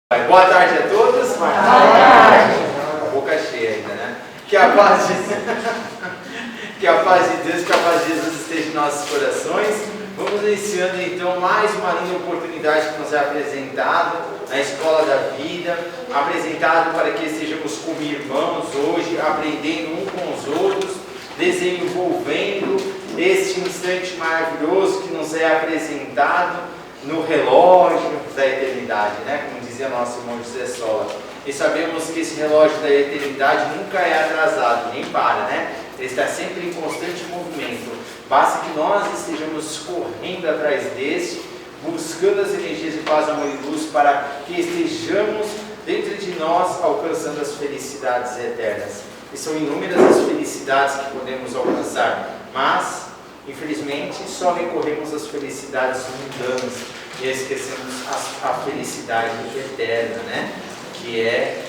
Boa tarde a todos. Boa tarde. A boca cheia ainda, né? Que a paz de Deus, que a paz de Jesus esteja em nossos corações. Vamos iniciando então mais uma linda oportunidade que nos é apresentado na Escola da Vida, apresentado para que estejamos como irmãos hoje, aprendendo um com os outros, desenvolvendo este instante maravilhoso que nos é apresentado no relógio da eternidade, né? Como dizia nosso irmão José Sola. E sabemos que esse relógio da eternidade nunca é atrasado, nem para, né? Ele está sempre em constante movimento. Basta que nós estejamos correndo atrás deste, buscando as energias de paz, amor e luz, para que estejamos dentro de nós alcançando as felicidades eternas. E são inúmeras as felicidades que podemos alcançar, mas infelizmente só recorremos às felicidades mundanas e esquecemos a felicidade eterna, né? Que é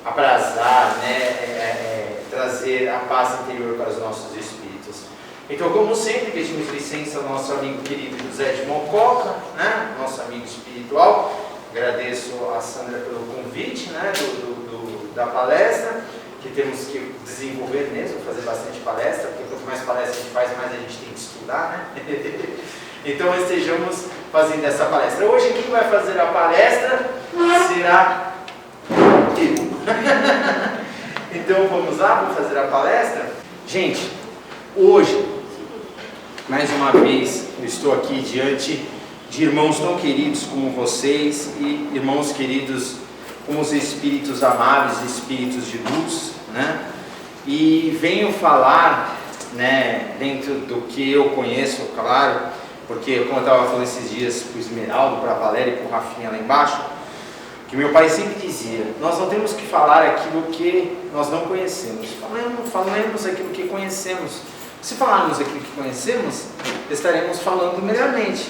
aprazar, né? Trazer a paz interior para os nossos espíritos. Então, como sempre, pedimos licença ao nosso amigo querido José de Mococa, né? Nosso amigo espiritual. Agradeço a Sandra pelo convite, né? Da palestra, que temos que desenvolver mesmo, fazer bastante palestra, porque quanto mais palestra a gente faz, mais a gente tem que estudar, né? Então estejamos fazendo essa palestra. Hoje quem vai fazer a palestra será eu. Então vamos lá, vamos fazer a palestra? Gente, hoje, mais uma vez, eu estou aqui diante de irmãos tão queridos como vocês e irmãos queridos como os espíritos amáveis, espíritos de luz, né? E venho falar, né, dentro do que eu conheço, claro, porque como eu estava falando esses dias para o Esmeraldo, para a Valéria e para o Rafinha lá embaixo, que meu pai sempre dizia, nós não temos que falar aquilo que nós não conhecemos, falemos aquilo que conhecemos. Se falarmos aquilo que conhecemos, estaremos falando melhormente.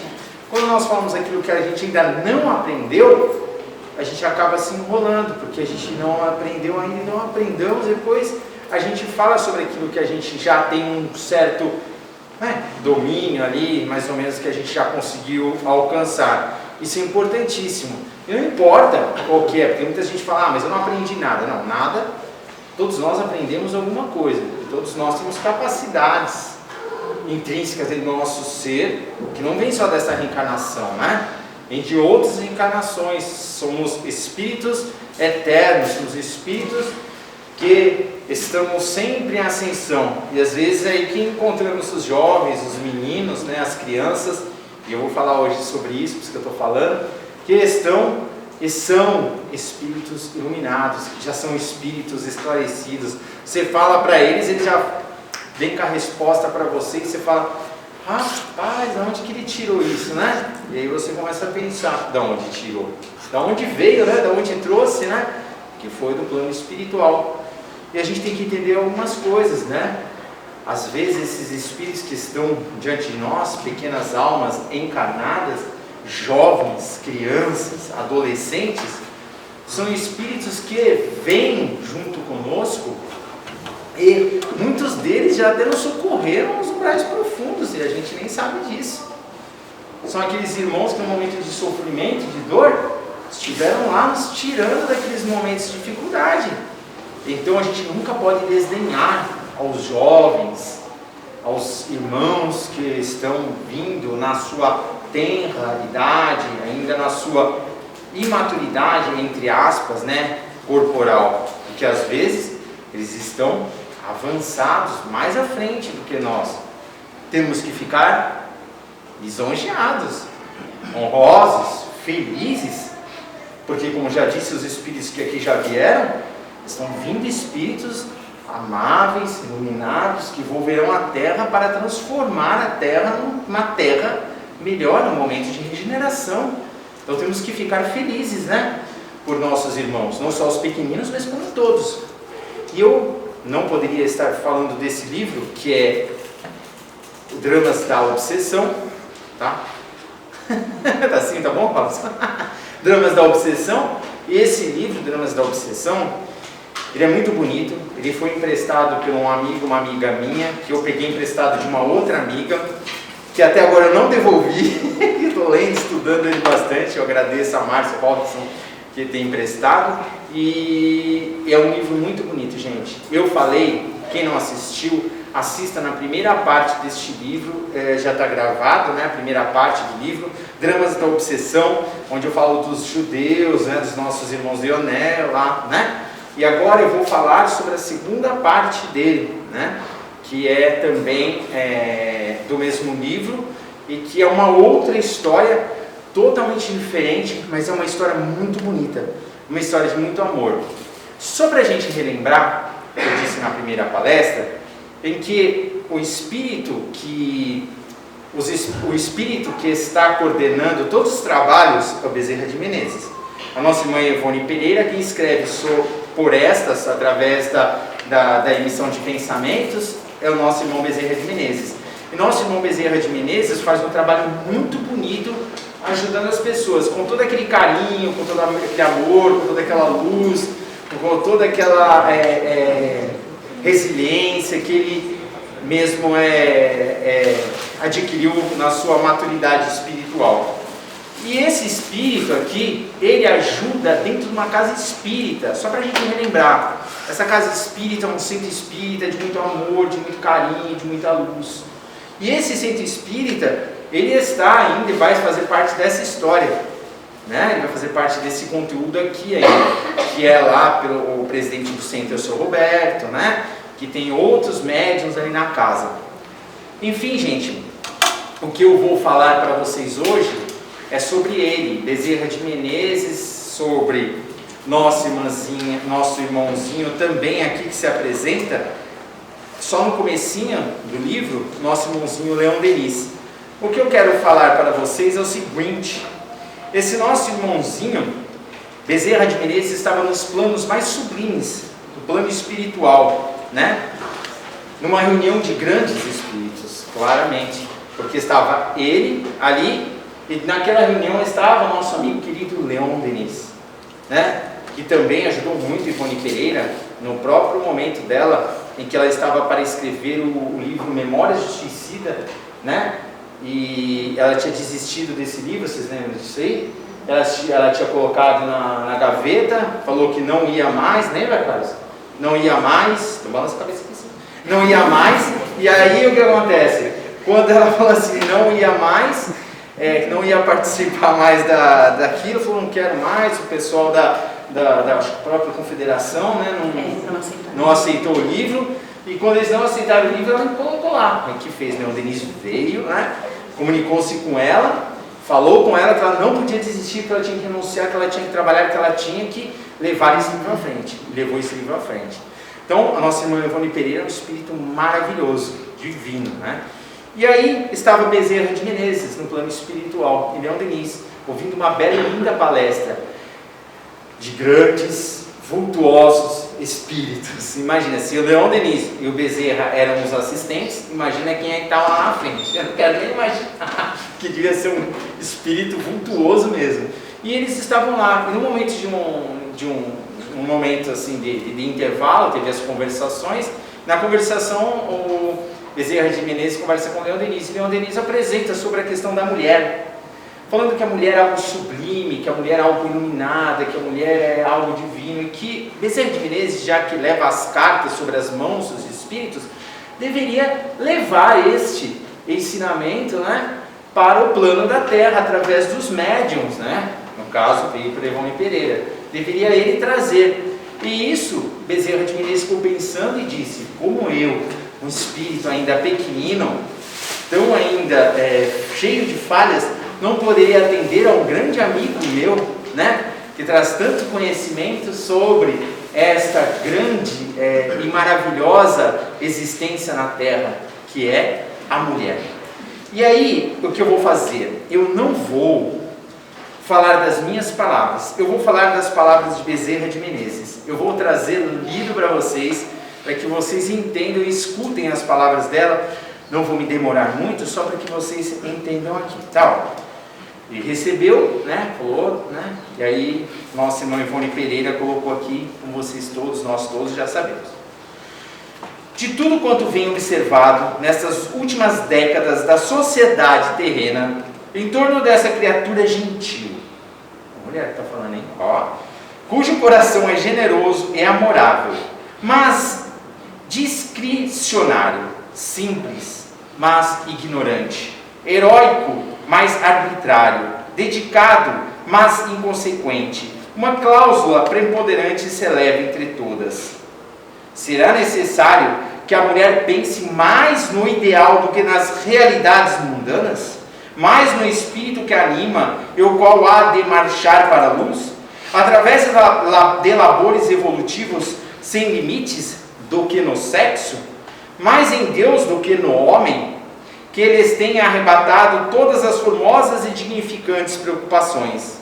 Quando nós falamos aquilo que a gente ainda não aprendeu, a gente acaba se enrolando, porque a gente não aprendeu ainda e não aprendemos, depois a gente fala sobre aquilo que a gente já tem um certo domínio ali, mais ou menos, que a gente já conseguiu alcançar. Isso é importantíssimo. E não importa qual que é, porque muita gente fala, mas eu não aprendi nada. Não, nada. Todos nós aprendemos alguma coisa. Todos nós temos capacidades intrínsecas do nosso ser, que não vem só dessa reencarnação, né? Vem de outras reencarnações. Somos espíritos eternos, somos espíritos que estamos sempre em ascensão. E às vezes é aí que encontramos os jovens, os meninos, né, as crianças, e eu vou falar hoje sobre isso, por isso que eu estou falando, que estão e são espíritos iluminados, que já são espíritos esclarecidos. Você fala para eles já vem com a resposta para você, e você fala, rapaz, de onde que ele tirou isso, né? E aí você começa a pensar, de onde tirou? De onde veio, né? De onde trouxe, né? Que foi do plano espiritual. E a gente tem que entender algumas coisas, né? Às vezes esses espíritos que estão diante de nós, pequenas almas encarnadas, jovens, crianças, adolescentes, são espíritos que vêm junto conosco e muitos deles já até nos socorreram nos umbrais profundos e a gente nem sabe disso. São aqueles irmãos que no momento de sofrimento, de dor, estiveram lá nos tirando daqueles momentos de dificuldade. Então a gente nunca pode desdenhar aos jovens, aos irmãos que estão vindo na sua tenra idade, ainda na sua imaturidade, entre aspas, né, corporal, porque às vezes eles estão avançados, mais à frente do que nós. Temos que ficar lisonjeados, honrosos, felizes, porque como já disse, os espíritos que aqui já vieram, estão vindo espíritos amáveis, iluminados, que volverão à Terra para transformar a Terra numa Terra melhor, num momento de regeneração. Então temos que ficar felizes, né? Por nossos irmãos, não só os pequeninos, mas como todos. E eu não poderia estar falando desse livro, que é o Dramas da Obsessão, tá? Tá assim, tá bom, Paulo? Dramas da Obsessão. E esse livro, Dramas da Obsessão, ele é muito bonito. Ele foi emprestado por um amigo, uma amiga minha, que eu peguei emprestado de uma outra amiga, que até agora eu não devolvi. Estou lendo, estudando ele bastante. Eu agradeço a Márcia Robson que tem emprestado, e é um livro muito bonito, gente. Eu falei, quem não assistiu, assista na primeira parte deste livro, já está gravado, né, a primeira parte do livro, Dramas da Obsessão, onde eu falo dos judeus, né, dos nossos irmãos Leonel lá, né? E agora eu vou falar sobre a segunda parte dele, né, que é também do mesmo livro, e que é uma outra história totalmente diferente, mas é uma história muito bonita, uma história de muito amor. Só para a gente relembrar, eu disse na primeira palestra, em que o espírito que está coordenando todos os trabalhos é o Bezerra de Menezes. A nossa irmã Ivone Pereira, que escreve por estas, através da emissão de pensamentos, é o nosso irmão Bezerra de Menezes. E nosso irmão Bezerra de Menezes faz um trabalho muito bonito, ajudando as pessoas, com todo aquele carinho, com todo aquele amor, com toda aquela luz, com toda aquela resiliência que ele mesmo adquiriu na sua maturidade espiritual. E esse espírito aqui, ele ajuda dentro de uma casa espírita, só para a gente relembrar. Essa casa espírita é um centro espírita de muito amor, de muito carinho, de muita luz. E esse centro espírita, ele está ainda e vai fazer parte dessa história, né? Ele vai fazer parte desse conteúdo aqui ainda, que é lá pelo presidente do centro, o seu Roberto, né? Que tem outros médiuns ali na casa. Enfim, gente, o que eu vou falar para vocês hoje é sobre ele, Bezerra de Menezes, sobre nosso irmãozinho também aqui que se apresenta, só no comecinho do livro, nosso irmãozinho Leon Denis. O que eu quero falar para vocês é o seguinte: esse nosso irmãozinho, Bezerra de Menezes, estava nos planos mais sublimes, do plano espiritual, né? Numa reunião de grandes espíritos, claramente, porque estava ele ali, e naquela reunião estava o nosso amigo querido Leon Denis, né? Que também ajudou muito Ivone Pereira, no próprio momento dela, em que ela estava para escrever o livro Memórias de Suicida, né? E ela tinha desistido desse livro, vocês lembram disso aí? Ela tinha colocado na gaveta, falou que não ia mais, lembra, Carlos? Não ia mais, não balança a cabeça aqui assim. Não ia mais, e aí o que acontece? Quando ela falou assim, não ia mais, não ia participar mais daquilo, falou, não quero mais, o pessoal da própria confederação, né, não aceitou o livro, e quando eles não aceitaram o livro, ela colocou lá. O que fez? Leon Denis veio, né, comunicou-se com ela, falou com ela que ela não podia desistir, que ela tinha que renunciar, que ela tinha que trabalhar, que ela tinha que levar esse livro à frente. Levou esse livro à frente. Então, a nossa irmã Ivone Pereira é um espírito maravilhoso, divino, né? E aí estava Bezerra de Menezes no plano espiritual, e Leon Denis, ouvindo uma bela e linda palestra de grandes, vultuosos espíritos. Imagina, se o Leon Denis e o Bezerra eram os assistentes, imagina quem é que estava lá na frente. Eu não quero nem imaginar, que devia ser um espírito vultuoso mesmo. E eles estavam lá, e no momento de um momento assim de intervalo, teve as conversações. Na conversação, o Bezerra de Menezes conversa com o Leon Denis, e Leon Denis apresenta sobre a questão da mulher, falando que a mulher é algo sublime, que a mulher é algo iluminada, que a mulher é algo divino, e que Bezerra de Menezes, já que leva as cartas sobre as mãos dos espíritos, deveria levar este ensinamento, né, para o plano da Terra, através dos médiuns, né? No caso, veio para Ivone Pereira. Deveria ele trazer. E isso, Bezerra de Menezes ficou pensando e disse, como eu, um espírito ainda pequenino, tão ainda cheio de falhas, não poderia atender a um grande amigo meu, né, que traz tanto conhecimento sobre esta grande e maravilhosa existência na Terra, que é a mulher. E aí, o que eu vou fazer? Eu não vou falar das minhas palavras, eu vou falar das palavras de Bezerra de Menezes. Eu vou trazer lido para vocês, para que vocês entendam e escutem as palavras dela. Não vou me demorar muito, só para que vocês entendam aqui, tá? Ele recebeu, né, falou, né, e aí nossa irmã Ivone Pereira colocou aqui, como vocês todos, nós todos já sabemos. De tudo quanto vem observado nessas últimas décadas da sociedade terrena, em torno dessa criatura gentil, a mulher que está falando, hein? Ó, cujo coração é generoso e amorável, mas discricionário, simples, mas ignorante, heróico, mas arbitrário, dedicado, mas inconsequente, uma cláusula preponderante se eleva entre todas. Será necessário que a mulher pense mais no ideal do que nas realidades mundanas? Mais no espírito que anima e o qual há de marchar para a luz? Através de labores evolutivos sem limites do que no sexo? Mais em Deus do que no homem? Que eles tenham arrebatado todas as formosas e dignificantes preocupações.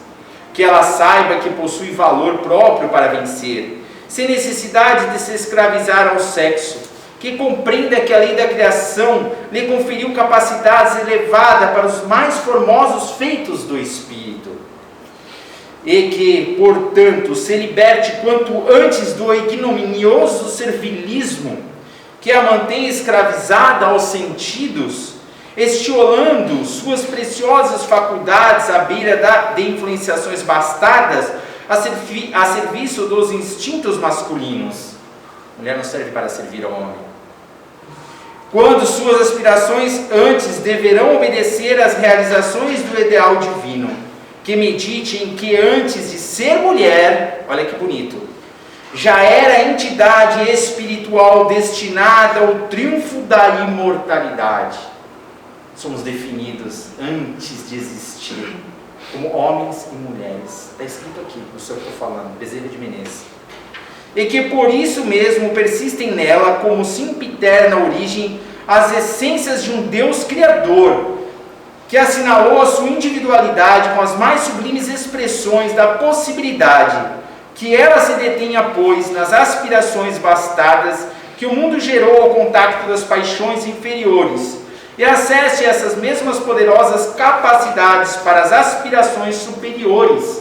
Que ela saiba que possui valor próprio para vencer, sem necessidade de se escravizar ao sexo. Que compreenda que a lei da criação lhe conferiu capacidades elevadas para os mais formosos feitos do Espírito. E que, portanto, se liberte quanto antes do ignominioso servilismo que a mantém escravizada aos sentidos, estiolando suas preciosas faculdades à beira de influenciações bastardas a serviço dos instintos masculinos. A mulher não serve para servir ao homem. Quando suas aspirações antes deverão obedecer às realizações do ideal divino, que medite em que antes de ser mulher, olha que bonito, já era entidade espiritual destinada ao triunfo da imortalidade. Somos definidos antes de existir como homens e mulheres. Está escrito aqui, no senhor estou falando, Bezerra de Menezes. E que por isso mesmo persistem nela como sempiterna origem as essências de um Deus Criador, que assinalou a sua individualidade com as mais sublimes expressões da possibilidade, que ela se detenha, pois, nas aspirações bastardas que o mundo gerou ao contato das paixões inferiores, e acesse essas mesmas poderosas capacidades para as aspirações superiores,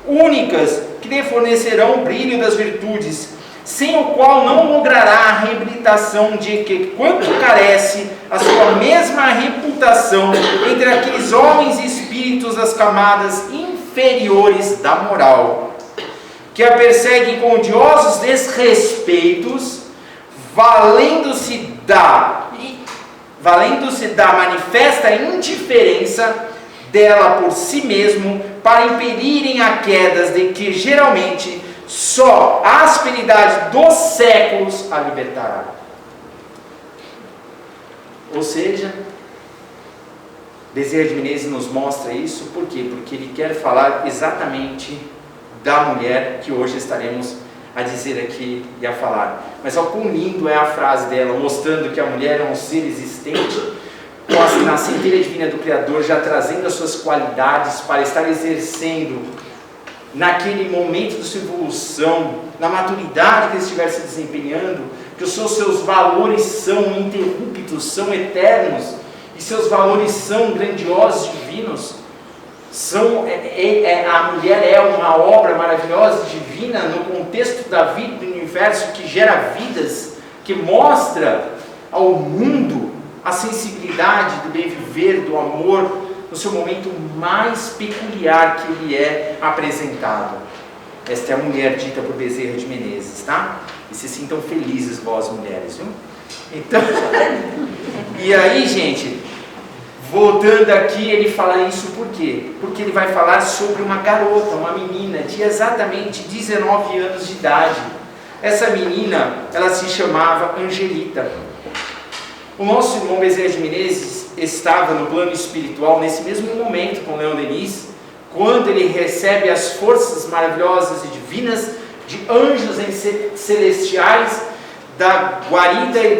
únicas que lhe fornecerão o brilho das virtudes, sem o qual não logrará a reabilitação de que, quanto carece, a sua mesma reputação entre aqueles homens e espíritos das camadas inferiores da moral, que a perseguem com odiosos desrespeitos, valendo-se da manifesta indiferença dela por si mesmo, para impedirem a quedas de que geralmente só a asperidade dos séculos a libertará. Ou seja, Bezerra de Menezes nos mostra isso, por quê? Porque ele quer falar exatamente da mulher que hoje estaremos a dizer aqui e a falar. Mas olha quão lindo é a frase dela, mostrando que a mulher é um ser existente, na centelha divina do Criador, já trazendo as suas qualidades para estar exercendo naquele momento de sua evolução, na maturidade que ele estiver se desempenhando, que os seus valores são ininterruptos, são eternos, e seus valores são grandiosos, divinos. A mulher é uma obra maravilhosa, divina, no contexto da vida do universo, que gera vidas, que mostra ao mundo a sensibilidade do bem viver, do amor, no seu momento mais peculiar que ele é apresentado. Esta é a mulher dita por Bezerra de Menezes, tá? E se sintam felizes vós mulheres, viu? Então, e aí, gente, voltando aqui, ele fala isso por quê? Porque ele vai falar sobre uma garota, uma menina de exatamente 19 anos de idade. Essa menina, ela se chamava Angelita. O nosso irmão Bezerra de Menezes estava no plano espiritual nesse mesmo momento com Leon Denis, quando ele recebe as forças maravilhosas e divinas de anjos celestiais da guarida e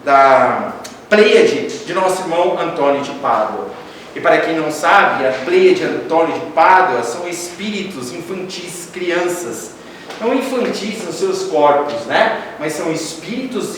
da Pleiade de nosso irmão Antônio de Pádua. E para quem não sabe, a Pleiade de Antônio de Pádua são espíritos infantis, crianças, não infantis nos seus corpos, né? Mas são espíritos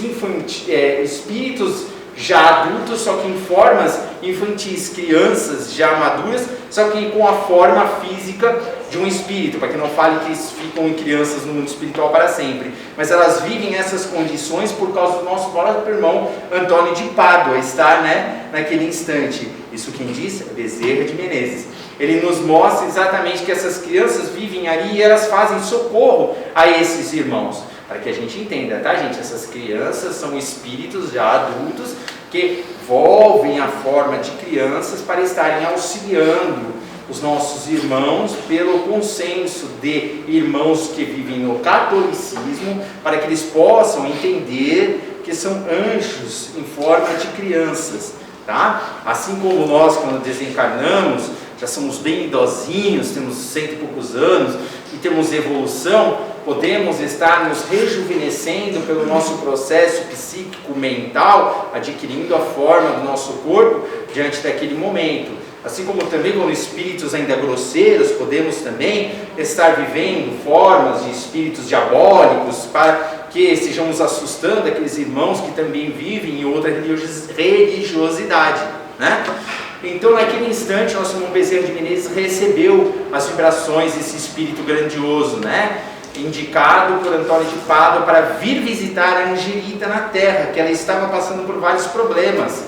espíritos já adultos, só que em formas infantis, crianças já maduras, só que com a forma física de um espírito, para que não fale que ficam em crianças no mundo espiritual para sempre, mas elas vivem essas condições por causa do nosso próprio irmão Antônio de Pádua estar, né, naquele instante. Isso quem diz é Bezerra de Menezes. ele nos mostra exatamente que essas crianças vivem ali e elas fazem socorro a esses irmãos. Para que a gente entenda, tá, gente? Essas crianças são espíritos já adultos que volvem a forma de crianças para estarem auxiliando os nossos irmãos pelo consenso de irmãos que vivem no catolicismo, para que eles possam entender que são anjos em forma de crianças, tá? Assim como nós, quando desencarnamos, já somos bem idosinhos, temos 100 e poucos anos e temos evolução, podemos estar nos rejuvenescendo pelo nosso processo psíquico mental, adquirindo a forma do nosso corpo diante daquele momento. Assim como também com espíritos ainda grosseiros, podemos também estar vivendo formas de espíritos diabólicos para que estejamos assustando aqueles irmãos que também vivem em outra religiosidade, né? Então, naquele instante, nosso irmão Bezerra de Menezes recebeu as vibrações desse espírito grandioso, né? Indicado por Antônio de Pádua para vir visitar a Angelita na Terra, que ela estava passando por vários problemas.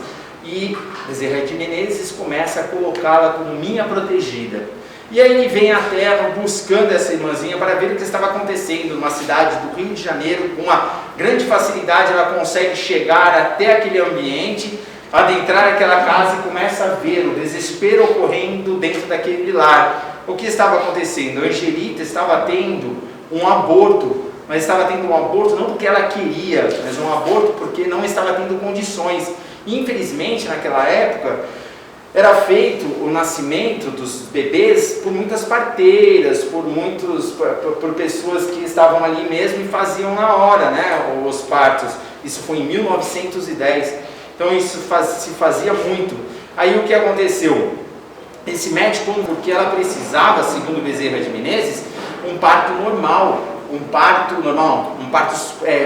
E Bezerra de Menezes começa a colocá-la como minha protegida. E aí ele vem à Terra buscando essa irmãzinha para ver o que estava acontecendo numa cidade do Rio de Janeiro. Com uma grande facilidade ela consegue chegar até aquele ambiente, adentrar aquela casa e começa a ver o desespero ocorrendo dentro daquele lar. O que estava acontecendo? A Angelita estava tendo um aborto, mas estava tendo um aborto não porque ela queria, mas um aborto porque não estava tendo condições. Infelizmente, naquela época, era feito o nascimento dos bebês por muitas parteiras, por pessoas que estavam ali mesmo e faziam na hora, né, os partos. Isso foi em 1910. Então isso se fazia muito. Aí o que aconteceu? Esse médico, porque ela precisava, segundo Bezerra de Menezes, um parto normal, um parto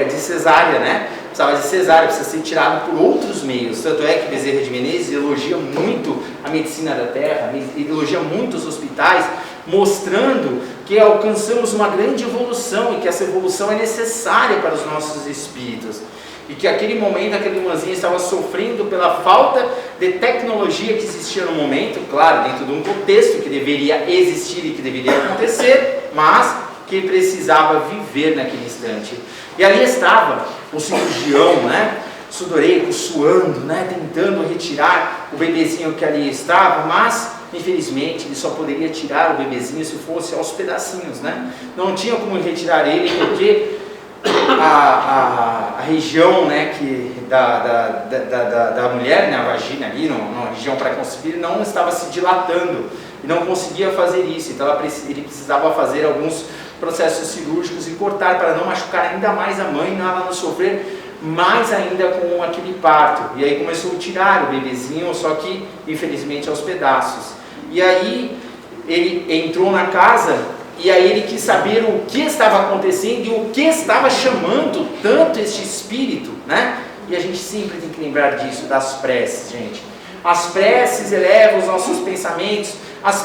de cesárea, né? Precisava de cesárea, precisa ser tirado por outros meios. Tanto é que Bezerra de Menezes elogia muito a medicina da Terra, elogia muito os hospitais, mostrando que alcançamos uma grande evolução e que essa evolução é necessária para os nossos espíritos. E que aquele momento, aquela irmãzinha estava sofrendo pela falta de tecnologia que existia no momento, claro, dentro de um contexto que deveria existir e que deveria acontecer, mas que precisava viver naquele instante. E ali estava o cirurgião, né, sudoreico, suando, né, tentando retirar o bebezinho que ali estava, mas infelizmente ele só poderia tirar o bebezinho se fosse aos pedacinhos, né? Não tinha como retirar ele porque a região, né, da mulher, né, a vagina ali, na região para concebir, não estava se dilatando e não conseguia fazer isso. Então ele precisava fazer alguns processos cirúrgicos e cortar para não machucar ainda mais a mãe, ela não sofrer mais ainda com aquele parto. E aí começou a tirar o bebezinho, só que infelizmente aos pedaços. E aí ele entrou na casa e aí ele quis saber o que estava acontecendo e o que estava chamando tanto este espírito, né? E a gente sempre tem que lembrar disso, das preces, gente. As preces elevam os nossos pensamentos, as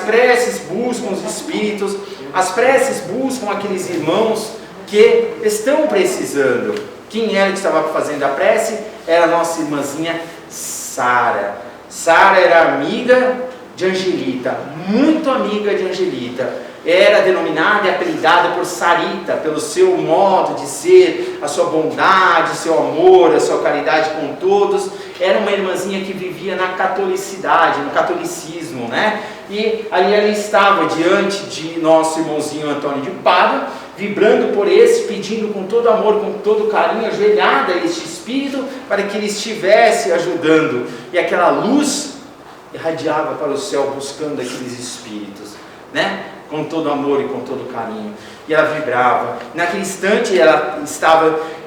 preces buscam os espíritos, as preces buscam aqueles irmãos que estão precisando. Quem era que estava fazendo a prece? Era a nossa irmãzinha Sara. Sara era amiga de Angelita, muito amiga de Angelita. Era denominada e apelidada por Sarita, pelo seu modo de ser, a sua bondade, seu amor, a sua caridade com todos. Era uma irmãzinha que vivia na catolicidade, no catolicismo, né? E ali ela estava diante de nosso irmãozinho Antônio de Pádua, vibrando por esse, pedindo com todo amor, com todo carinho, ajoelhada a este espírito, para que ele estivesse ajudando. E aquela luz irradiava para o céu, buscando aqueles espíritos, né? Com todo amor e com todo carinho. E ela vibrava. Naquele instante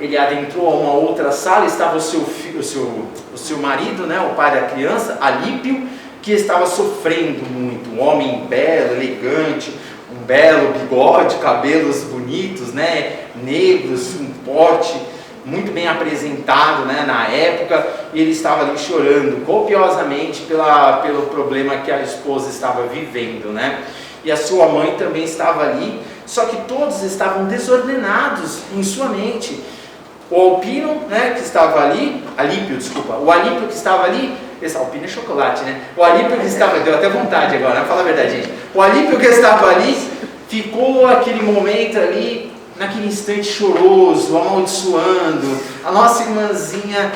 ele adentrou a uma outra sala, estava o seu marido, né, o pai da criança, Alípio, que estava sofrendo muito. Um homem belo, elegante, um belo bigode, cabelos bonitos, né, negros, um porte muito bem apresentado, né, na época, e ele estava ali chorando copiosamente pelo problema que a esposa estava vivendo, né? E a sua mãe também estava ali, só que todos estavam desordenados em sua mente. O Alpino, né, que estava ali, Alípio, desculpa, o Alípio que estava ali, esse Alpino é chocolate, né? O Alípio que estava, deu até vontade agora, né? Fala a verdade, gente. O Alípio que estava ali, ficou aquele momento ali, naquele instante choroso, amaldiçoando, a nossa irmãzinha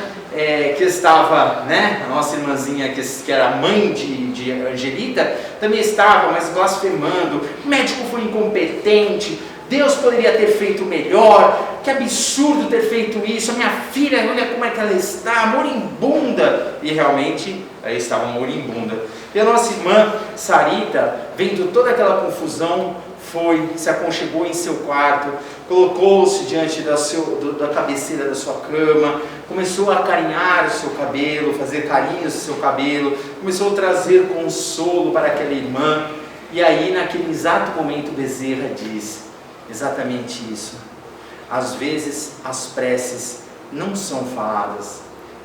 que estava, né, a nossa irmãzinha que era mãe de Angelita, também estava, mas blasfemando, o médico foi incompetente, Deus poderia ter feito melhor, que absurdo ter feito isso, a minha filha, olha como é que ela está, moribunda, e realmente ela estava moribunda. E a nossa irmã Sarita, vendo toda aquela confusão, se aconchegou em seu quarto, colocou-se diante da cabeceira da sua cama, começou a acarinhar o seu cabelo, fazer carinhos no seu cabelo, começou a trazer consolo para aquela irmã. E aí, naquele exato momento, Bezerra diz exatamente isso. Às vezes as preces não são faladas,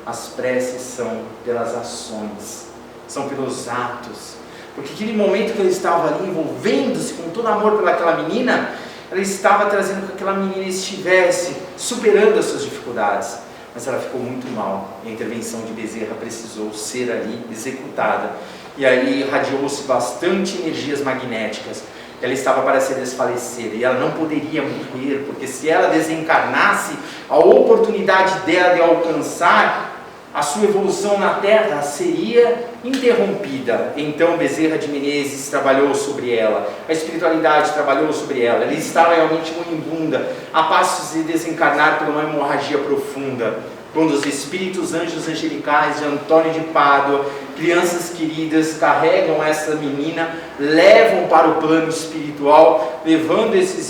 as preces são pelas ações, são pelos atos. Porque aquele momento que ele estava ali envolvendo-se com todo amor pelaquela menina, ela estava trazendo que aquela menina estivesse superando as suas dificuldades. Mas ela ficou muito mal, e a intervenção de Bezerra precisou ser ali executada. E aí irradiou-se bastante energias magnéticas. Ela estava para se desfalecer, e ela não poderia morrer, porque se ela desencarnasse, a oportunidade dela de alcançar a sua evolução na Terra seria interrompida. Então Bezerra de Menezes trabalhou sobre ela, a espiritualidade trabalhou sobre ela, ela estava realmente moribunda, a passo de desencarnar por uma hemorragia profunda, quando os espíritos anjos angelicais de Antônio de Pádua, crianças queridas, carregam essa menina, levam para o plano espiritual, levando esse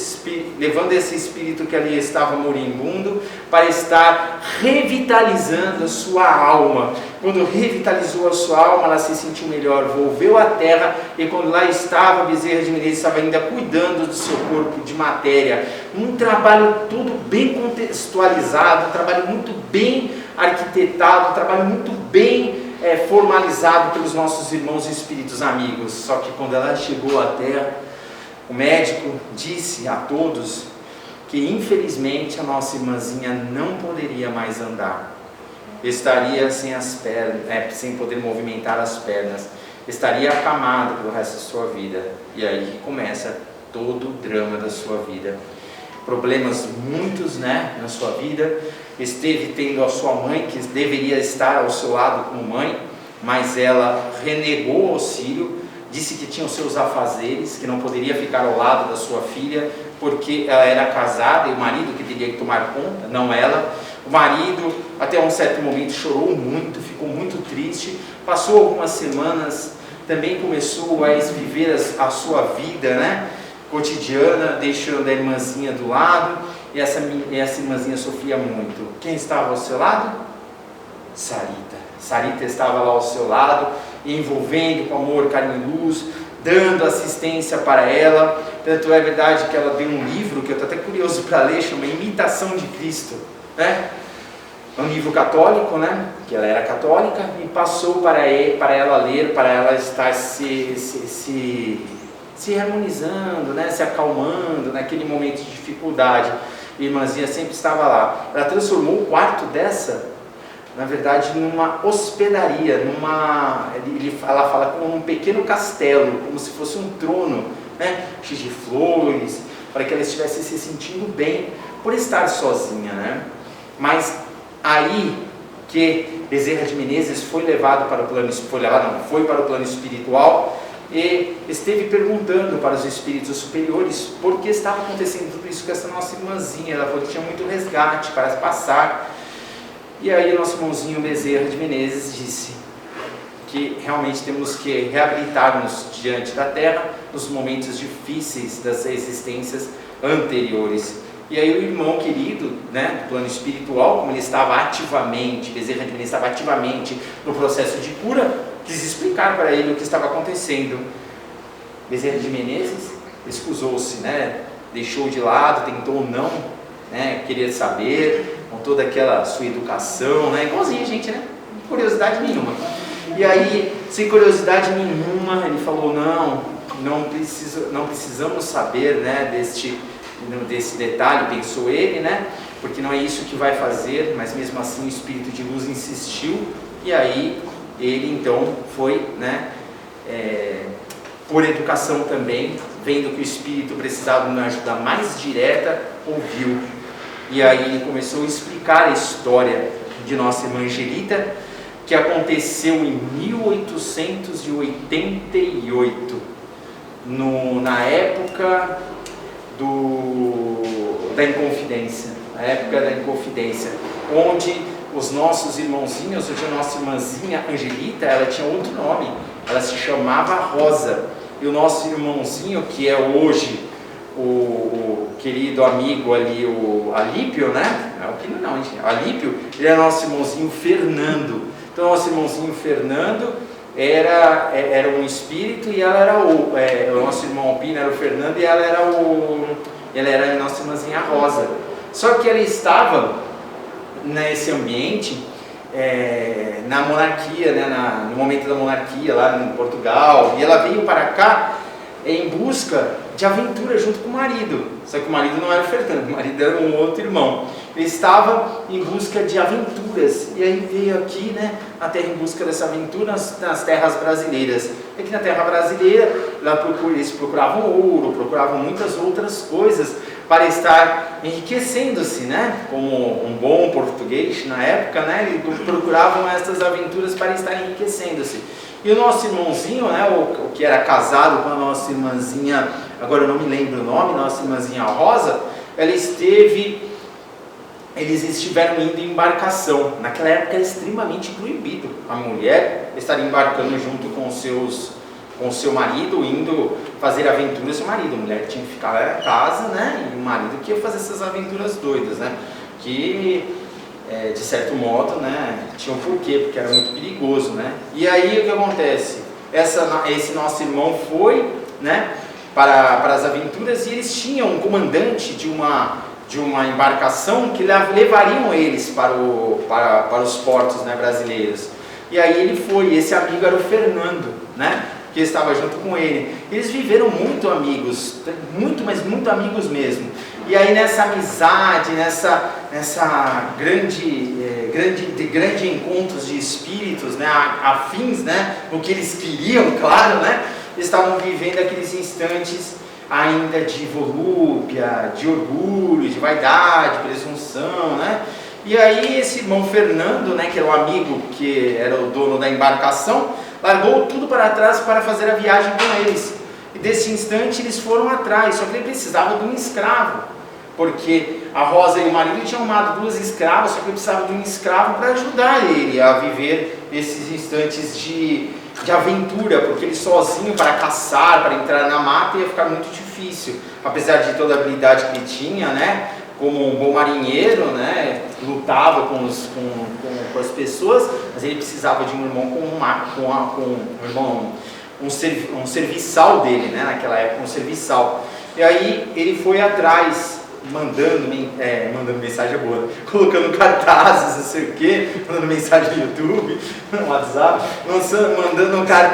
espírito que ali estava moribundo, para estar revitalizando a sua alma. Quando revitalizou a sua alma, ela se sentiu melhor, volveu à terra, e quando lá estava, Bezerra de Menezes estava ainda cuidando do seu corpo de matéria. Um trabalho todo bem contextualizado, um trabalho muito bem arquitetado, um trabalho muito bem formalizado pelos nossos irmãos e espíritos amigos. Só que quando ela chegou à terra, o médico disse a todos que infelizmente a nossa irmãzinha não poderia mais andar, estaria sem as pernas, sem poder movimentar as pernas, estaria acamada pelo resto da sua vida. E aí começa todo o drama da sua vida. Problemas muitos, né, na sua vida. Esteve tendo a sua mãe, que deveria estar ao seu lado como mãe, mas ela renegou o auxílio, disse que tinha os seus afazeres, que não poderia ficar ao lado da sua filha, porque ela era casada e o marido que teria que tomar conta, não ela. O marido, até um certo momento, chorou muito, ficou muito triste, passou algumas semanas, também começou a viver a sua vida, né, cotidiana, deixando a irmãzinha do lado, e essa irmãzinha sofria muito. Quem estava ao seu lado? Sarita. Sarita estava lá ao seu lado, envolvendo com amor, carinho e luz, dando assistência para ela. Tanto é verdade que ela deu um livro, que eu estou até curioso para ler, chama Imitação de Cristo, né? É um livro católico, né? Que ela era católica, e passou para ela ler, para ela estar se harmonizando, né? Se acalmando naquele momento de dificuldade. A irmãzinha sempre estava lá. Ela transformou o quarto dessa, na verdade, numa hospedaria, ela fala como um pequeno castelo, como se fosse um trono, né? Cheio de flores, para que ela estivesse se sentindo bem por estar sozinha, né? Mas aí que Bezerra de Menezes foi para o plano espiritual, e esteve perguntando para os espíritos superiores por que estava acontecendo tudo isso com essa nossa irmãzinha. Ela falou que tinha muito resgate para passar. E aí o nosso irmãozinho Bezerra de Menezes disse que realmente temos que reabilitar-nos diante da Terra nos momentos difíceis das existências anteriores. E aí o irmão querido, né, do plano espiritual, como ele estava ativamente, Bezerra de Menezes estava ativamente no processo de cura, quis explicar para ele o que estava acontecendo. Bezerra de Menezes excusou-se, né, deixou de lado, tentou não, né, querer saber, com toda aquela sua educação, né, igualzinho a gente, né, curiosidade nenhuma. E aí, sem curiosidade nenhuma, ele falou, não precisamos saber, né, desse detalhe, pensou ele, né, porque não é isso que vai fazer, mas mesmo assim o espírito de luz insistiu, e aí ele então foi, né, por educação também, vendo que o espírito precisava de uma ajuda mais direta, ouviu. E aí ele começou a explicar a história de nossa irmã Angelita, que aconteceu em 1888, na época da Inconfidência, onde os nossos irmãozinhos, onde a nossa irmãzinha Angelita, ela tinha outro nome, ela se chamava Rosa, e o nosso irmãozinho, que é hoje o querido amigo ali, o Alípio, né? Alípio, ele é nosso irmãozinho Fernando. Então, nosso irmãozinho Fernando era um espírito, e ela era o nosso irmão Alpino era o Fernando, e ela era a nossa irmãzinha Rosa. Só que ela estava nesse ambiente na monarquia, né, no momento da monarquia lá em Portugal, e ela veio para cá em busca de aventura junto com o marido. Só que o marido não era o Fernando, o marido era um outro irmão. Ele estava em busca de aventuras, e aí veio aqui, né, na terra em busca dessa aventura nas terras brasileiras. E aqui na terra brasileira, eles procuravam ouro, procuravam muitas outras coisas para estar enriquecendo-se, né, como um bom português na época, né, eles procuravam essas aventuras para estar enriquecendo-se. E o nosso irmãozinho, né, o que era casado com a nossa irmãzinha, agora eu não me lembro o nome, nossa irmãzinha Rosa, eles estiveram indo em embarcação. Naquela época era extremamente proibido a mulher estar embarcando junto com o seu marido, indo fazer aventuras com o marido. A mulher tinha que ficar em casa, né, e o marido que ia fazer essas aventuras doidas, né, que de certo modo, né, tinha um porquê, porque era muito perigoso, né. E aí o que acontece? Esse nosso irmão foi, né, para as aventuras, e eles tinham um comandante de uma embarcação que levariam eles para os portos, né, brasileiros. E aí ele foi, esse amigo era o Fernando, né, que estava junto com ele. Eles viveram muito amigos, mas muito amigos mesmo. E aí nessa amizade, nessa grande encontros de espíritos, né, afins, né, no que eles queriam, claro, né, estavam vivendo aqueles instantes ainda de volúpia, de orgulho, de vaidade, presunção, né? E aí esse irmão Fernando, né, que era um amigo que era o dono da embarcação, largou tudo para trás para fazer a viagem com eles. E desse instante eles foram atrás, só que ele precisava de um escravo, porque a Rosa e o marido tinham amado 2 escravas, só que ele precisava de um escravo para ajudar ele a viver esses instantes de aventura, porque ele sozinho para caçar, para entrar na mata ia ficar muito difícil, apesar de toda a habilidade que ele tinha, né, como um bom marinheiro, né, lutava com as pessoas, mas ele precisava de um irmão um serviçal dele, né, naquela época, um serviçal. E aí ele foi atrás, mandando mensagem boa, colocando cartazes, não sei o que, mandando mensagem no YouTube, no WhatsApp,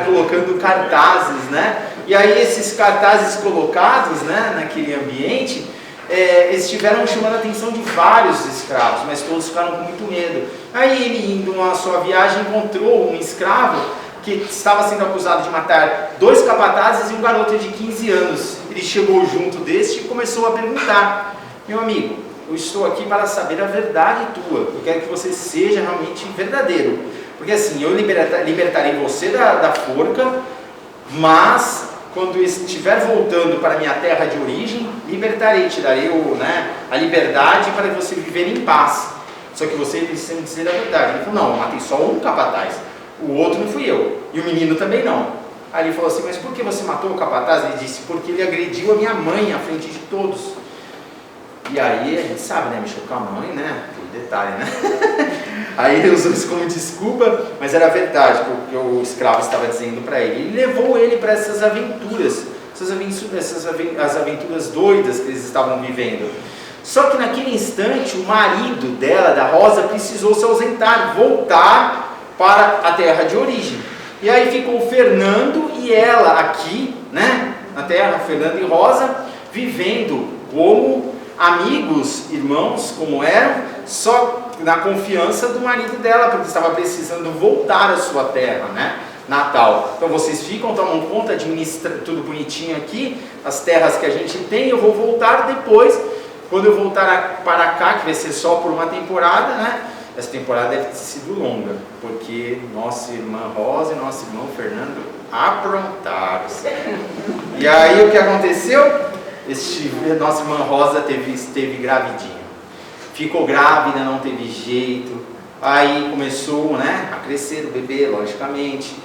colocando cartazes, né? E aí esses cartazes colocados, né, naquele ambiente, eles estiveram chamando a atenção de vários escravos, mas todos ficaram com muito medo. Aí ele, indo na sua viagem, encontrou um escravo que estava sendo acusado de matar 2 capatazes e um garoto de 15 anos. Ele chegou junto deste e começou a perguntar: meu amigo, eu estou aqui para saber a verdade tua, eu quero que você seja realmente verdadeiro, porque assim, eu libertarei você da forca, mas quando estiver voltando para a minha terra de origem, libertarei, te darei a liberdade para você viver em paz, só que você precisa dizer a verdade. Ele falou: não, eu matei só um capataz, o outro não fui eu, e o menino também não. Aí ele falou assim: mas por que você matou o capataz? Ele disse: porque ele agrediu a minha mãe à frente de todos. E aí a gente sabe, né, mexeu com a mãe, né, aquele detalhe, né. Aí ele usou isso como desculpa, mas era verdade, porque o escravo estava dizendo para ele. Ele levou ele para essas aventuras, as aventuras doidas que eles estavam vivendo. Só que naquele instante o marido dela, da Rosa, precisou se ausentar, voltar para a terra de origem. E aí ficou o Fernando e ela aqui, né, na terra, Fernando e Rosa, vivendo como amigos, irmãos, como eram, só na confiança do marido dela, porque estava precisando voltar à sua terra, né? Natal. Então vocês ficam, tomam conta, administram tudo bonitinho aqui, as terras que a gente tem, eu vou voltar depois, quando eu voltar para cá, que vai ser só por uma temporada, né? Essa temporada deve ter sido longa, porque nossa irmã Rosa e nosso irmão Fernando aprontaram. E aí o que aconteceu? Nossa irmã Rosa esteve gravidinha. Ficou grávida, não teve jeito. Aí começou, né, a crescer o bebê, logicamente.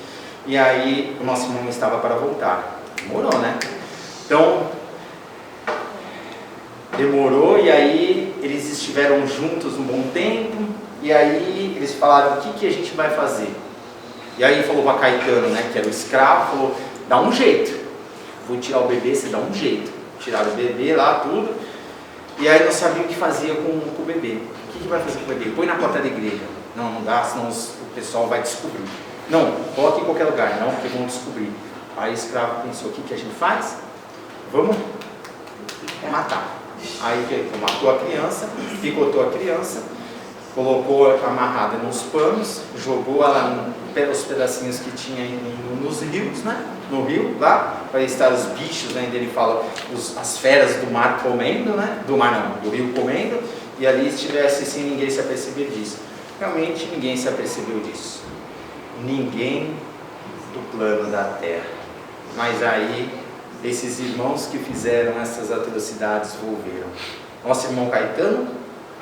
E aí o nosso irmão estava para voltar. Demorou, né? Então, demorou e aí eles estiveram juntos um bom tempo. E aí eles falaram, o que a gente vai fazer? E aí falou para Caetano, né, que era o escravo, falou, dá um jeito. Vou tirar o bebê, você dá um jeito. Tiraram o bebê lá, tudo. E aí não sabia o que fazia com o bebê. O que vai fazer com o bebê? Põe na porta da igreja. Não dá, senão o pessoal vai descobrir. Não, coloque em qualquer lugar, não, porque vão descobrir. Aí o escravo pensou, o que a gente faz? Vamos matar. Aí matou a criança, picotou a criança, colocou amarrada nos panos, jogou ela os pedacinhos que tinha nos rios, né? No rio, lá, para estar os bichos, né? Ele fala, as feras do mar comendo, né? Do mar não, do rio comendo, e ali estivesse sem ninguém se aperceber disso. Realmente ninguém se apercebeu disso. Ninguém do plano da terra. Mas aí, esses irmãos que fizeram essas atrocidades volveram. Nosso irmão Caetano,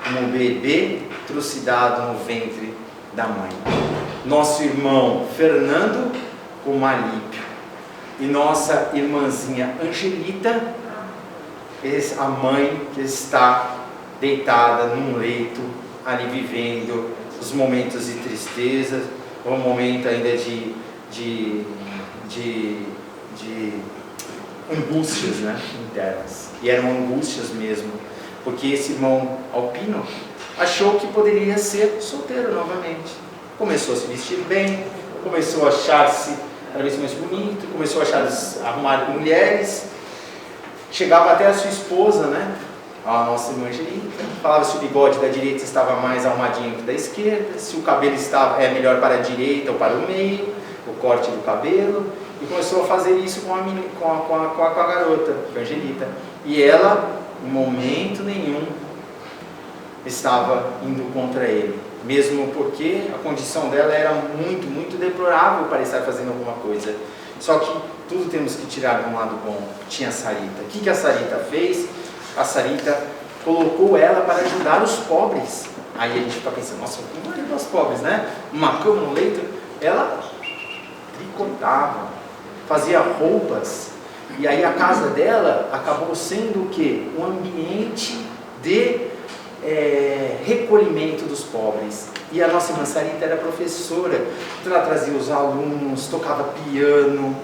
como um bebê trucidado no ventre da mãe. Nosso irmão Fernando, como Alípio. E nossa irmãzinha Angelita, a mãe que está deitada num leito, ali vivendo os momentos de tristeza, um momento ainda de angústias, né, internas. E eram angústias mesmo, porque esse irmão Alpino achou que poderia ser solteiro novamente. Começou a se vestir bem, começou a achar-se cada vez mais bonito, começou a arrumar mulheres, chegava até a sua esposa, né, a nossa irmã Angelita, falava se o bigode da direita estava mais arrumadinho que da esquerda, se o cabelo é melhor para a direita ou para o meio, o corte do cabelo, e começou a fazer isso com a garota, com a Angelita. E ela, em momento nenhum, estava indo contra ele, mesmo porque a condição dela era muito, muito deplorável para estar fazendo alguma coisa. Só que tudo temos que tirar de um lado bom. Tinha a Sarita. O que a Sarita fez? A Sarita colocou ela para ajudar os pobres. Aí a gente fica pensando, nossa, como ajudar os pobres, né? Uma cama no leito. Ela tricotava, fazia roupas. E aí a casa dela acabou sendo o quê? Um ambiente de recolhimento dos pobres. E a nossa irmã Sarita era professora, então ela trazia os alunos, tocava piano,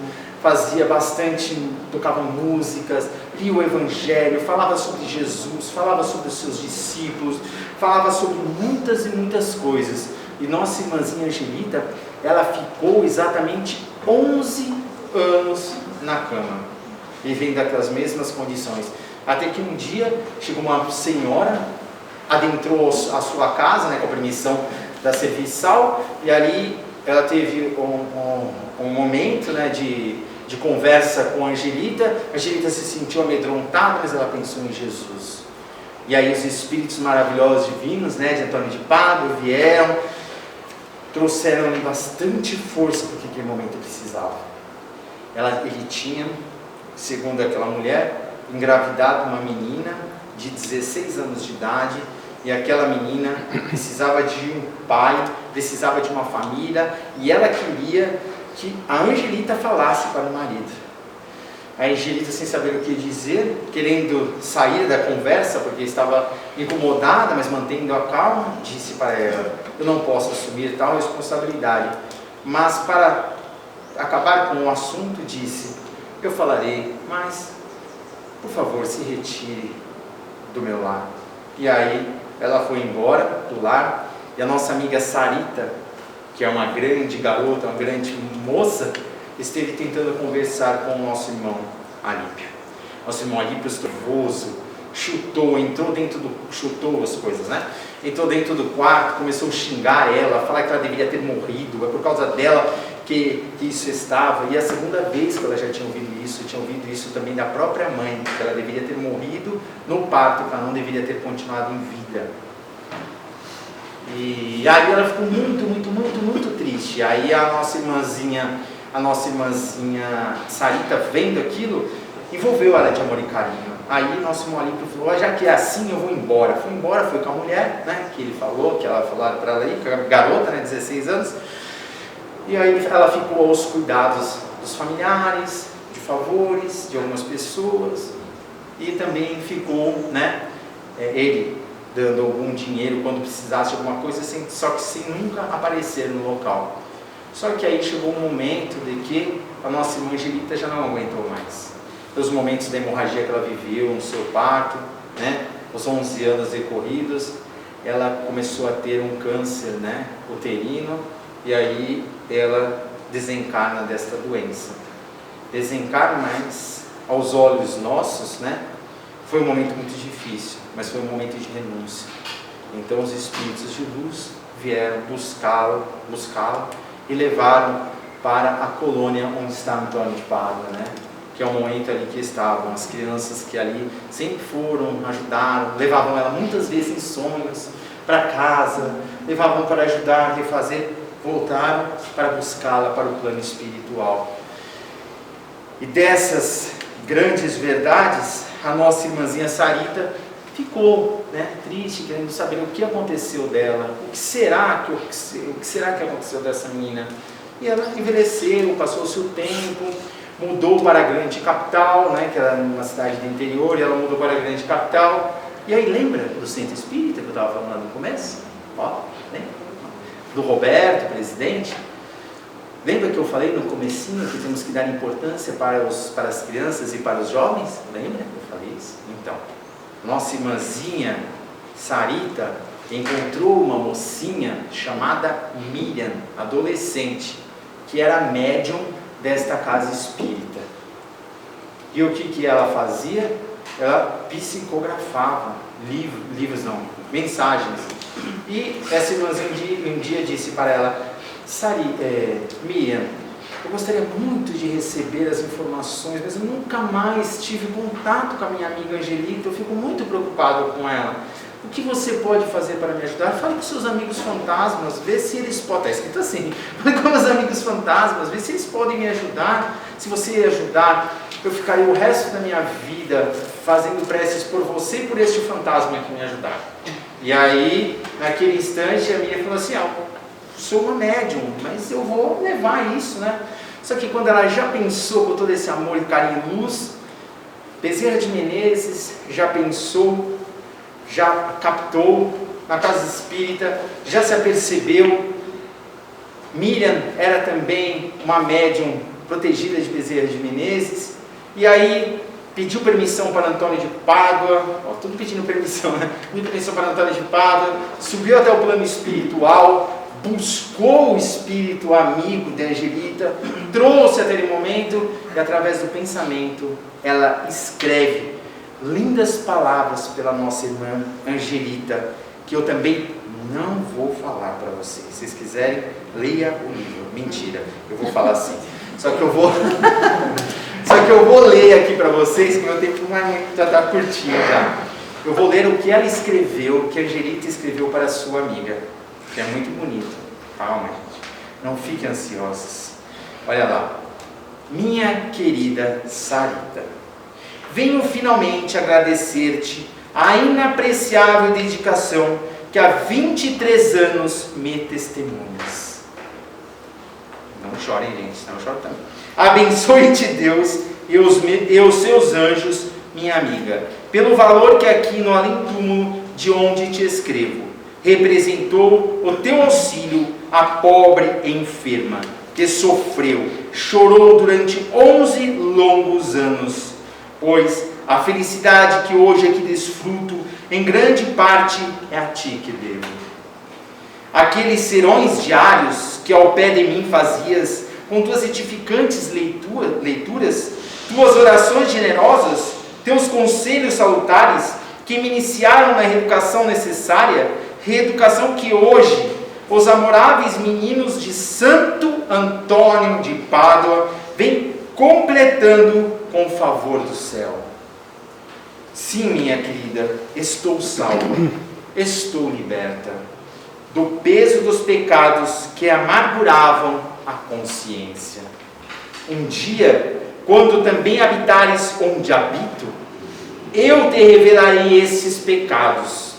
fazia bastante, tocava músicas, lia o Evangelho, falava sobre Jesus, falava sobre os seus discípulos, falava sobre muitas e muitas coisas. E nossa irmãzinha Angelita, ela ficou exatamente 11 anos na cama, vivendo aquelas mesmas condições. Até que um dia chegou uma senhora, adentrou a sua casa, né, com a permissão da serviçal, e ali ela teve um momento, né, de conversa com a Angelita. A Angelita se sentiu amedrontada, mas ela pensou em Jesus. E aí os espíritos maravilhosos divinos, né, de Antônio de Pádua vieram, trouxeram-lhe bastante força porque aquele momento precisava. Ele tinha, segundo aquela mulher, engravidado uma menina de 16 anos de idade, e aquela menina precisava de um pai, precisava de uma família, e ela queria que a Angelita falasse para o marido. A Angelita, sem saber o que dizer, querendo sair da conversa, porque estava incomodada, mas mantendo a calma, disse para ela, eu não posso assumir tal responsabilidade, mas para acabar com o assunto, disse, eu falarei, mas, por favor, se retire do meu lar. E aí, ela foi embora do lar, e a nossa amiga Sarita, que é uma grande garota, uma grande moça, esteve tentando conversar com o nosso irmão Alípio. Nosso irmão Alípio, nervoso, chutou as coisas, né? Entrou dentro do quarto, começou a xingar ela, falar que ela deveria ter morrido, é por causa dela que isso estava. E a segunda vez que ela já tinha ouvido isso também da própria mãe, que ela deveria ter morrido no parto, que ela não deveria ter continuado em vida. E aí ela ficou muito triste. Aí a nossa irmãzinha Sarita, vendo aquilo, envolveu ela de amor e carinho. Aí nosso irmão Alípio falou: já que é assim, eu vou embora. Foi embora, foi com a mulher, né, que ele falou, que ela falou para ela aí, com a garota, né, 16 anos. E aí ela ficou aos cuidados dos familiares, de favores, de algumas pessoas. E também ficou, né, ele dando algum dinheiro quando precisasse de alguma coisa, só que sem nunca aparecer no local. Só que aí chegou um momento de que a nossa irmã Angelita já não aguentou mais. Os momentos da hemorragia que ela viveu no seu parto, né, os 11 anos decorridos, ela começou a ter um câncer, né, uterino, e aí ela desencarna desta doença. Desencarna, mas aos olhos nossos, né, foi um momento muito difícil, mas foi um momento de renúncia. Então os espíritos de luz vieram buscá-la e levaram para a colônia onde está Antônio de Pádua, né? Que é o momento ali que estavam as crianças que ali sempre foram, ajudaram, levavam ela muitas vezes em sonhos para casa, levavam para ajudar, refazer, voltaram para buscá-la para o plano espiritual. E dessas grandes verdades, a nossa irmãzinha Sarita ficou, né, triste, querendo saber o que aconteceu dela, o que será que aconteceu dessa menina. E ela envelheceu, passou-se o tempo, mudou para a grande capital, né, que era uma cidade do interior, e ela mudou para a grande capital. E aí lembra do centro espírita que eu estava falando lá no começo? Ó, lembra? Do Roberto, presidente. Lembra que eu falei no comecinho que temos que dar importância para as crianças e para os jovens? Lembra que eu falei isso? Então, nossa irmãzinha Sarita encontrou uma mocinha chamada Miriam, adolescente, que era médium desta casa espírita. E o que ela fazia? Ela psicografava mensagens. E essa irmãzinha um dia disse para ela: Miriam, eu gostaria muito de receber as informações, mas eu nunca mais tive contato com a minha amiga Angelita, eu fico muito preocupado com ela. O que você pode fazer para me ajudar? Fale com seus amigos fantasmas, vê se eles podem. Está escrito assim: fale com os amigos fantasmas, vê se eles podem me ajudar. Se você ajudar, eu ficaria o resto da minha vida fazendo preces por você e por este fantasma que me ajudar. E aí, naquele instante, a Miriam falou assim: sou uma médium, mas eu vou levar isso, né? Só que quando ela já pensou com todo esse amor e carinho e luz, Bezerra de Menezes já pensou, já captou na casa espírita, já se apercebeu. Miriam era também uma médium protegida de Bezerra de Menezes, e aí pediu permissão para Antônio de Pádua, tudo pedindo permissão, né? Pediu permissão para Antônio de Pádua, subiu até o plano espiritual, buscou o espírito amigo de Angelita, trouxe até aquele momento, e através do pensamento ela escreve lindas palavras pela nossa irmã Angelita, que eu também não vou falar para vocês. Se vocês quiserem, leia o livro. Mentira, eu vou falar assim. Só que eu vou ler aqui para vocês, que meu tempo já está curtinho já. Eu vou ler o que ela escreveu, o que a Angelita escreveu para a sua amiga, que é muito bonito. Calma, gente. Não fiquem ansiosos. Olha lá. Minha querida Sarita, venho finalmente agradecer-te a inapreciável dedicação que há 23 anos me testemunhas. Não chorem, gente, não chorem também. Abençoe-te Deus e os seus anjos, minha amiga, pelo valor que aqui no além-túmulo de onde te escrevo representou o teu auxílio à pobre e enferma, que sofreu, chorou durante 11 longos anos, pois a felicidade que hoje aqui desfruto, em grande parte é a ti que devo. Aqueles serões diários que ao pé de mim fazias, com tuas edificantes leituras, tuas orações generosas, teus conselhos salutares, que me iniciaram na reeducação necessária, reeducação que hoje os amoráveis meninos de Santo Antônio de Pádua vêm completando com o favor do céu. Sim, minha querida, estou salva, estou liberta do peso dos pecados que amarguravam a consciência. Um dia, quando também habitares onde habito, eu te revelarei esses pecados.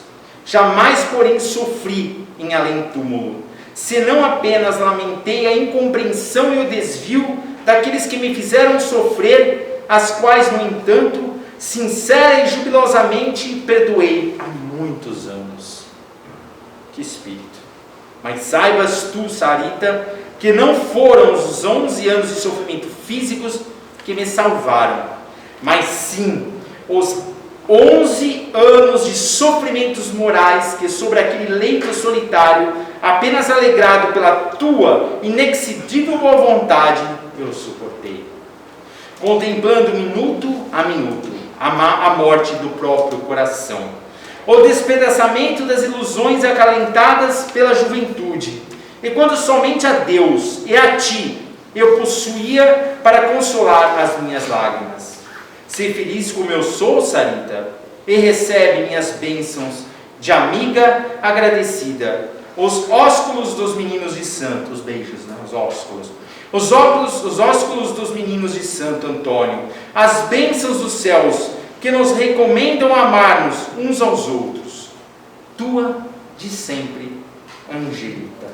Jamais, porém, sofri em além-túmulo, senão apenas lamentei a incompreensão e o desvio daqueles que me fizeram sofrer, as quais, no entanto, sincera e jubilosamente perdoei há muitos anos. Que espírito! Mas saibas tu, Sarita, que não foram os 11 anos de sofrimento físicos que me salvaram, mas sim os 11 anos de sofrimentos morais que sobre aquele leito solitário, apenas alegrado pela tua inexcedível boa vontade, eu suportei, contemplando minuto a minuto a morte do próprio coração, o despedaçamento das ilusões acalentadas pela juventude, e quando somente a Deus e a ti eu possuía para consolar as minhas lágrimas. Ser feliz como eu sou, Sarita, e recebe minhas bênçãos de amiga agradecida. Os ósculos dos meninos de santo, os beijos, né? Os ósculos. Os ósculos dos meninos de Santo Antônio, as bênçãos dos céus, que nos recomendam amar-nos uns aos outros. Tua de sempre, Angelita.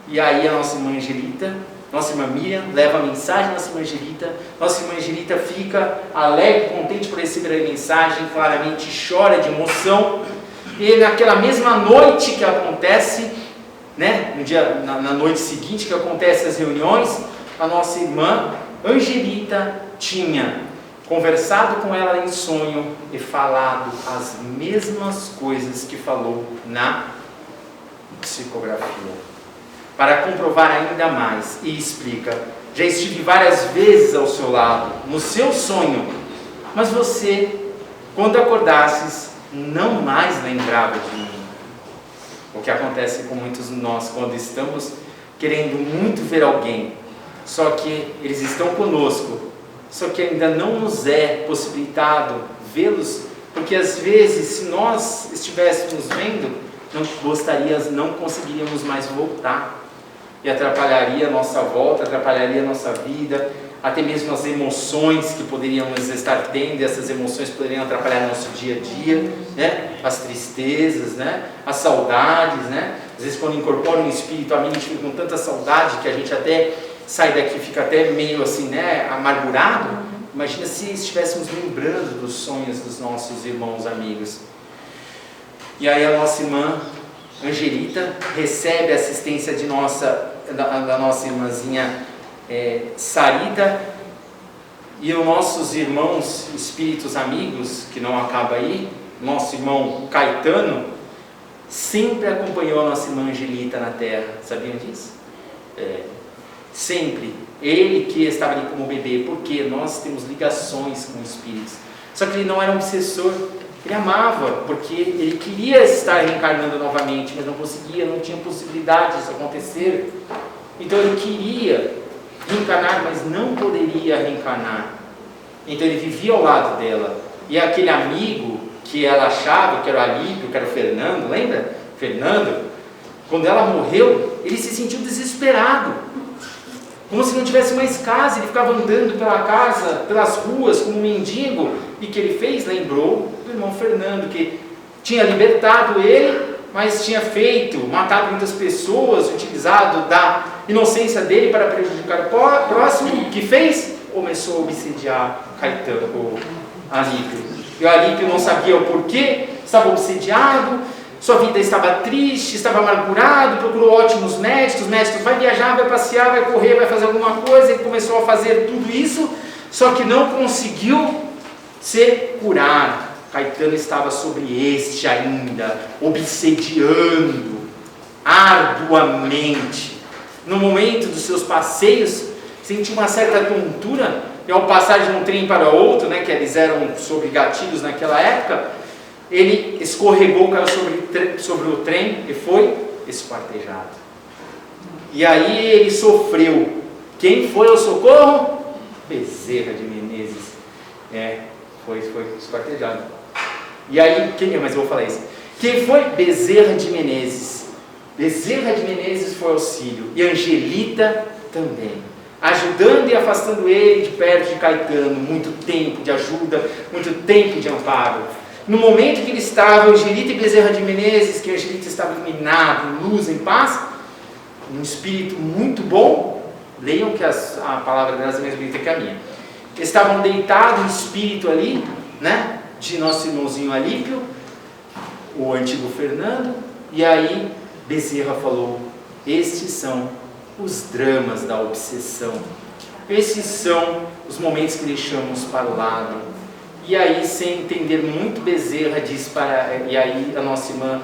E aí a nossa irmã Angelita, nossa irmã Miriam, leva a mensagem à nossa irmã Angelita. Nossa irmã Angelita fica alegre, contente por receber a mensagem, claramente chora de emoção. E naquela mesma noite que acontece, né, na noite seguinte que acontecem as reuniões, a nossa irmã Angelita tinha conversado com ela em sonho e falado as mesmas coisas que falou na psicografia. Para comprovar ainda mais, e explica: já estive várias vezes ao seu lado, no seu sonho, mas você, quando acordasses, não mais lembrava de mim. O que acontece com muitos de nós quando estamos querendo muito ver alguém, só que eles estão conosco, só que ainda não nos é possibilitado vê-los, porque às vezes, se nós estivéssemos vendo, não conseguiríamos mais voltar, e atrapalharia a nossa volta, atrapalharia a nossa vida, até mesmo as emoções que poderíamos estar tendo, e essas emoções poderiam atrapalhar nosso dia a dia, né? As tristezas, né? As saudades, né? Às vezes quando incorpora um espírito, a gente fica com tanta saudade que a gente até sai daqui, fica até meio assim, né? Amargurado. Imagina se estivéssemos lembrando dos sonhos dos nossos irmãos amigos. E aí a nossa irmã Angelita recebe a assistência da nossa irmãzinha Sarita, e os nossos irmãos espíritos amigos, que não acaba aí, nosso irmão Caetano, sempre acompanhou a nossa irmã Angelita na terra. Sabiam disso? Sempre. Ele que estava ali como bebê, porque nós temos ligações com espíritos. Só que ele não era um obsessor. Ele amava, porque ele queria estar reencarnando novamente, mas não conseguia, não tinha possibilidade disso acontecer. Então ele queria reencarnar, mas não poderia reencarnar. Então ele vivia ao lado dela. E aquele amigo que ela achava que era o Alípio, que era o Fernando, lembra? Fernando, quando ela morreu, ele se sentiu desesperado, como se não tivesse mais casa. Ele ficava andando pela casa, pelas ruas, como um mendigo. E que ele fez? Lembrou do irmão Fernando, que tinha libertado ele, mas tinha matado muitas pessoas, utilizado da inocência dele para prejudicar o próximo. O que fez? Começou a obsediar Caetano, o Alípio. E o Alípio não sabia o porquê, estava obsediado, sua vida estava triste, estava amargurado, procurou ótimos médicos, vai viajar, vai passear, vai correr, vai fazer alguma coisa. Ele começou a fazer tudo isso, só que não conseguiu se curar. Caetano estava sobre este ainda, obsediando arduamente. No momento dos seus passeios, sentiu uma certa tontura, e ao passar de um trem para outro, né, que eles eram sobre gatilhos naquela época, ele escorregou, caiu sobre o trem e foi esquartejado. E aí ele sofreu. Quem foi ao socorro? Bezerra de Menezes. Foi esquartejado. E aí, mas eu vou falar isso. Quem foi? Bezerra de Menezes. Bezerra de Menezes foi auxílio. E Angelita também. Ajudando e afastando ele de perto de Caetano. Muito tempo de ajuda, muito tempo de amparo. No momento que ele estava, Angelita e Bezerra de Menezes, que Angelita estava iluminado, em luz, em paz, um espírito muito bom. Leiam que a palavra delas é mais bonita que a minha. Estavam deitados em espírito ali, né? De nosso irmãozinho Alípio, o antigo Fernando. E aí Bezerra falou: estes são os dramas da obsessão. Esses são os momentos que deixamos para o lado. E aí, sem entender muito, Bezerra diz e aí a nossa irmã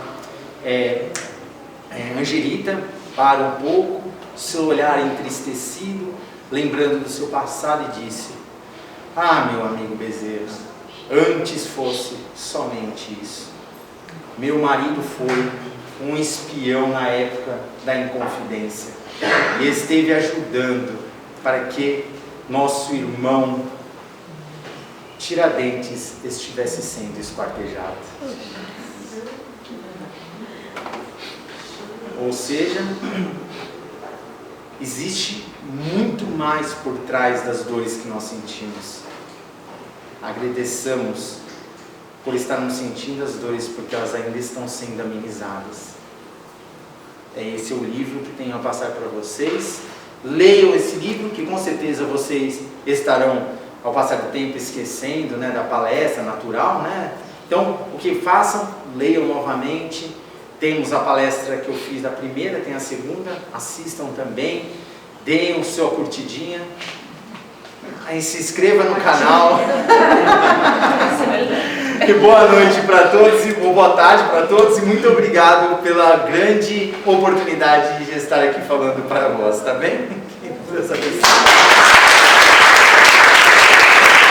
Angelita para um pouco, seu olhar entristecido, lembrando do seu passado, e disse: ah, meu amigo Bezerra, antes fosse somente isso. Meu marido foi um espião na época da Inconfidência e esteve ajudando para que nosso irmão Tiradentes estivesse sendo esquartejado. Ou seja, existe muito mais por trás das dores que nós sentimos. Agradeçamos por estarmos sentindo as dores, porque elas ainda estão sendo amenizadas. Esse é o livro que tenho a passar para vocês. Leiam esse livro, que com certeza vocês estarão, ao passar do tempo, esquecendo, né, da palestra natural, né? Então, o que façam, leiam novamente. Temos a palestra que eu fiz da primeira, tem a segunda, assistam também, deem a sua curtidinha, aí se inscreva no canal. E boa noite para todos, ou boa tarde para todos, e muito obrigado pela grande oportunidade de estar aqui falando para vós, tá bem? Que Deus abençoe.